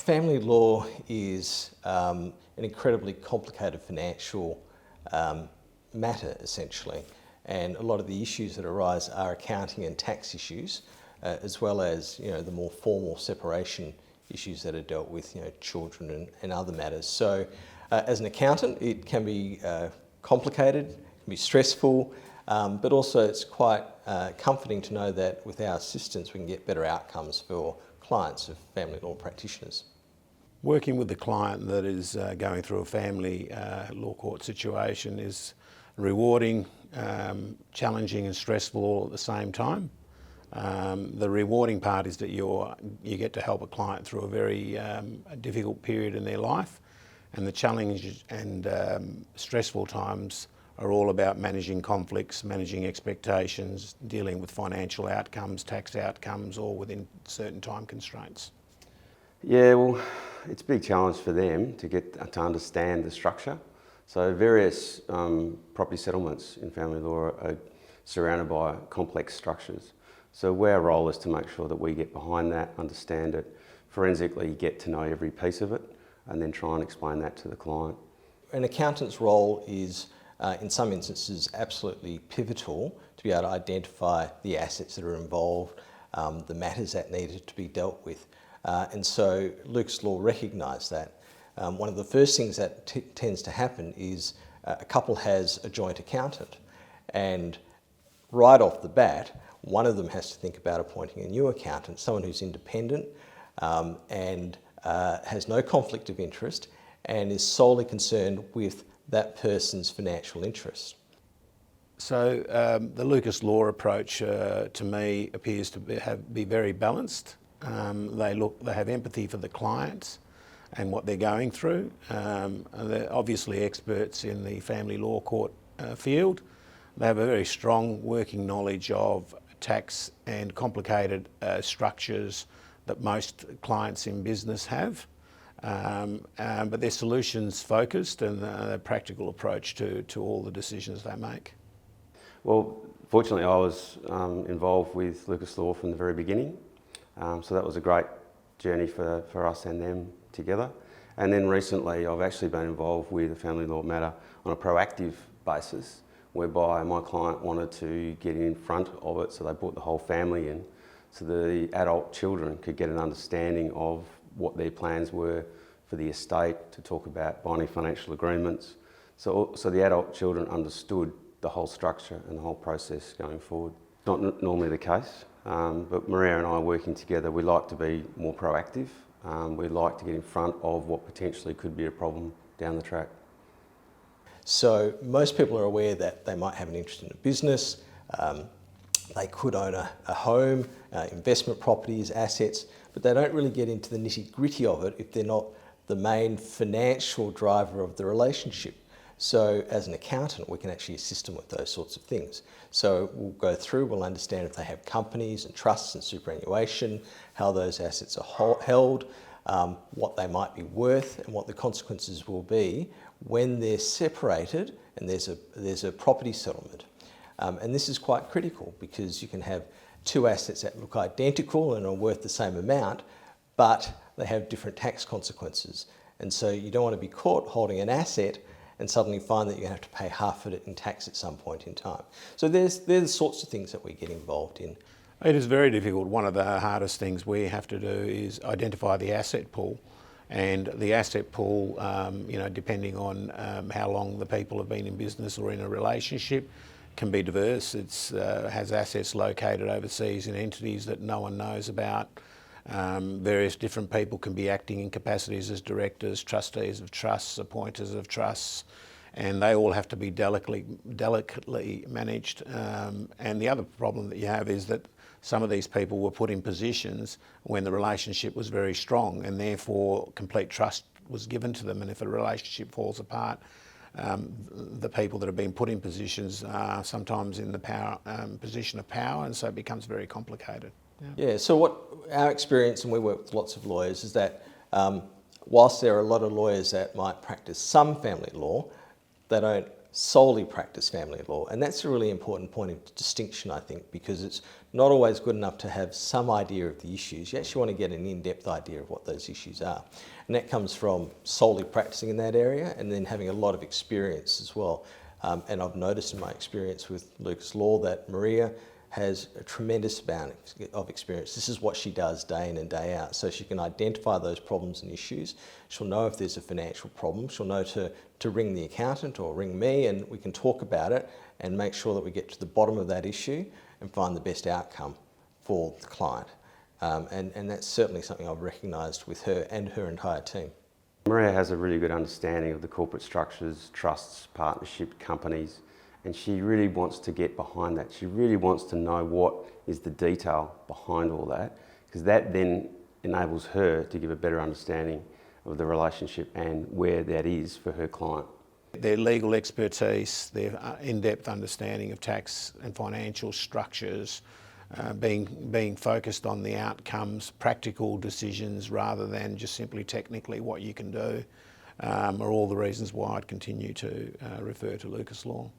Family law is an incredibly complicated financial matter, essentially, and a lot of the issues that arise are accounting and tax issues, as well as the more formal separation issues that are dealt with, children and other matters. So, as an accountant, it can be complicated, it can be stressful, but also it's quite comforting to know that with our assistance we can get better outcomes for clients of family law practitioners. Working with the client that is going through a family law court situation is rewarding, challenging and stressful all at the same time. The rewarding part is that you get to help a client through a very difficult period in their life, and the challenge and stressful times are all about managing conflicts, managing expectations, dealing with financial outcomes, tax outcomes, all within certain time constraints. Yeah, well, it's a big challenge for them to get to understand the structure. So various property settlements in family law are surrounded by complex structures. So our role is to make sure that we get behind that, understand it, forensically get to know every piece of it, and then try and explain that to the client. An accountant's role is, in some instances, absolutely pivotal to be able to identify the assets that are involved, the matters that needed to be dealt with. And so Loukas Law recognised that. One of the first things that tends to happen is a couple has a joint accountant, and right off the bat, one of them has to think about appointing a new accountant, someone who's independent and has no conflict of interest and is solely concerned with that person's financial interests. So the Loukas Law approach to me appears to be very balanced. They have empathy for the clients and what they're going through. They're obviously experts in the family law court field. They have a very strong working knowledge of tax and complicated structures that most clients in business have. But they're solutions focused and a practical approach to all the decisions they make. Well, fortunately I was involved with Loukas Law from the very beginning. So that was a great journey for us and them together. And then recently I've actually been involved with a family law matter on a proactive basis, whereby my client wanted to get in front of it, so they brought the whole family in, so the adult children could get an understanding of what their plans were for the estate, to talk about binding financial agreements. So the adult children understood the whole structure and the whole process going forward. Not normally the case, but Maria and I working together, we like to be more proactive. We like to get in front of what potentially could be a problem down the track. So most people are aware that they might have an interest in a business, they could own a home, investment properties, assets, but they don't really get into the nitty-gritty of it if they're not the main financial driver of the relationship. So as an accountant, we can actually assist them with those sorts of things. So we'll go through, we'll understand if they have companies and trusts and superannuation, how those assets are held, what they might be worth and what the consequences will be when they're separated and there's a property settlement. And this is quite critical because you can have two assets that look identical and are worth the same amount, but they have different tax consequences. And so you don't want to be caught holding an asset and suddenly find that you have to pay half of it in tax at some point in time. So there's the sorts of things that we get involved in. It is very difficult. One of the hardest things we have to do is identify the asset pool. And the asset pool, depending on how long the people have been in business or in a relationship, can be diverse. It has assets located overseas in entities that no one knows about. Various different people can be acting in capacities as directors, trustees of trusts, appointers of trusts, and they all have to be delicately managed. And the other problem that you have is that some of these people were put in positions when the relationship was very strong, and therefore complete trust was given to them. And if a relationship falls apart, the people that have been put in positions are sometimes in the position of power, and so it becomes very complicated. Yeah, so what our experience, and we work with lots of lawyers, is that whilst there are a lot of lawyers that might practice some family law, they don't solely practice family law. And that's a really important point of distinction, I think, because it's not always good enough to have some idea of the issues. You actually want to get an in-depth idea of what those issues are. And that comes from solely practicing in that area and then having a lot of experience as well. And I've noticed in my experience with Loukas Law that Maria has a tremendous amount of experience. This is what she does day in and day out. So she can identify those problems and issues. She'll know if there's a financial problem. She'll know to ring the accountant or ring me, and we can talk about it and make sure that we get to the bottom of that issue and find the best outcome for the client. And that's certainly something I've recognised with her and her entire team. Maria has a really good understanding of the corporate structures, trusts, partnership companies, and she really wants to get behind that. She really wants to know what is the detail behind all that, because that then enables her to give a better understanding of the relationship and where that is for her client. Their legal expertise, their in-depth understanding of tax and financial structures, being focused on the outcomes, practical decisions rather than just simply technically what you can do, are all the reasons why I'd continue to refer to Loukas Law.